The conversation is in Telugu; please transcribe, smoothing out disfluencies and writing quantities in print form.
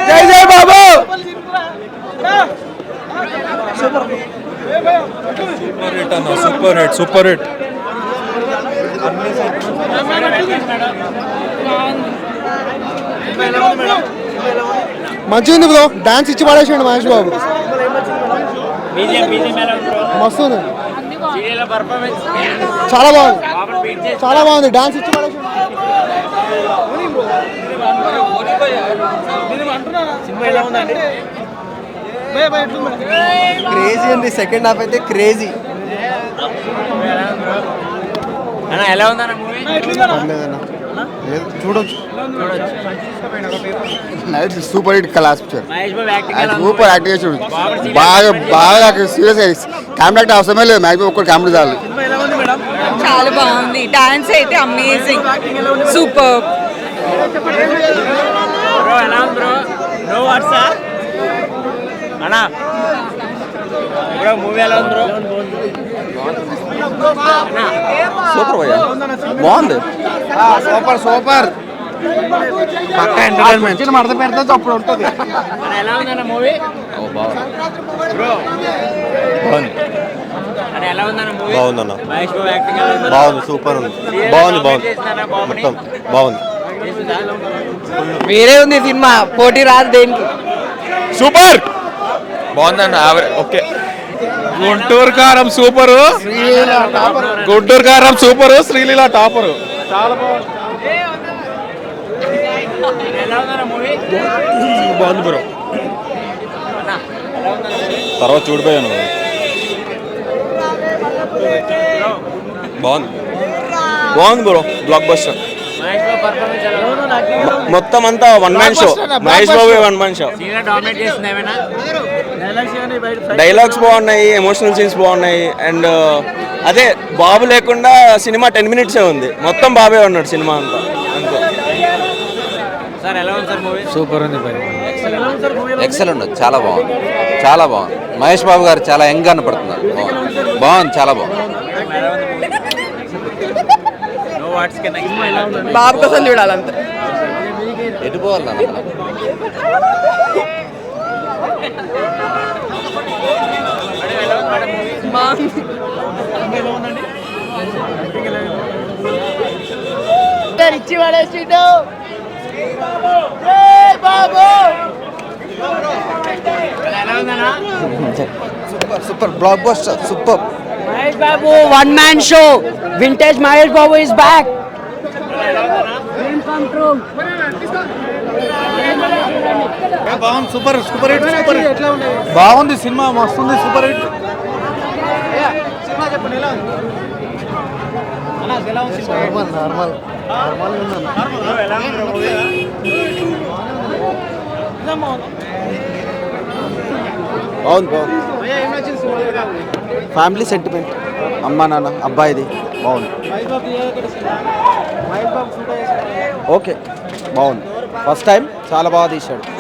జై జై బాబు. సూపర్ హిట్ అన్న, సూపర్ హిట్, సూపర్ హిట్. మంచిగా ఉంది బ్రో, డాన్స్ ఇచ్చి పడేసాడు మహేష్ బాబు. మస్తు ఉంది, చాలా బాగుంది, చాలా బాగుంది, డాన్స్ ఇచ్చి పడేసాడు. క్రేజీ ఉంది, సెకండ్ హాఫ్ అయితే క్రేజీ. ఎలా ఉందన్న మూవీ? చూడొచ్చు. Super hit class picture. Super acting చేసాడు, బాగా బాగా సీరియస్. కామెడీ అవసరమే లేదు, మ్యాక్సిమం ఒక్కటి కామెడీ చాలు. చాలా బాగుంది, డాన్స్ అయితే అమేజింగ్, సూపర్. అన్నా బ్రో మూవీ ఎలా ఉంది బ్రో? సూపర్ భయ్యా, బాగుంది. సూపర్ సూపర్, పక్కా ఎంటర్టైన్మెంట్. మడత పెడితే అప్పుడు ఉంటుంది. ఎలా ఉందన్న మూవీ? ఎలా ఉందన్న మూవీ? బాగుందన్న, మహేష్ బాబు యాక్టింగ్ బాగుంది, సూపర్ ఉంది, బాగుంది బాగుంది, మొత్తం బాగుంది. వేరే ఉంది సినిమా, పోటీ రాదు దేనికి. సూపర్ బాగుందన్న, ఓకే. గుంటూరు కారం సూపరు, గుంటూరు కారం సూపరు, శ్రీలీల టాపరు. చాలా బాగుంది. బాగుంది బ్రో, తర్వాత చూడిపోయాను. బాగుంది, బాగుంది బ్రో, బ్లాక్ బస్టర్. మొత్తం అంతా one man show, Mahesh Babu one man show. Dialogues బాగున్నాయి, ఎమోషనల్ సీన్స్ బాగున్నాయి. అండ్ అదే బాబు లేకుండా సినిమా 10 minutes ఉంది, మొత్తం బాబే ఉన్నాడు సినిమా అంతా. సూపర్ ఉంది, ఎక్సలెంట్, చాలా బాగుంది, చాలా బాగుంది. మహేష్ బాబు గారు చాలా యంగ్ కనపడుతున్నారు, బాగుంది, చాలా బాగుంది. బాబు కోసం చూడాలంతే. ఎటు పోవాలన్నా ఇచ్చి పడేసిండు super super, blockbuster, super. Mahesh Babu, one man show. Vintage Mahesh Babu is back. బాగుంది, super super hit, super hit. బాగుంది సినిమా, మస్తుంది, సూపర్ హిట్. బాగుంది, బాగుంది. ఫ్యామిలీ సెంటిమెంట్, అమ్మా నాన్న అబ్బాయిది, బాగుంది. ఓకే, బాగుంది. ఫస్ట్ టైం చాలా బాగా తీశాడు.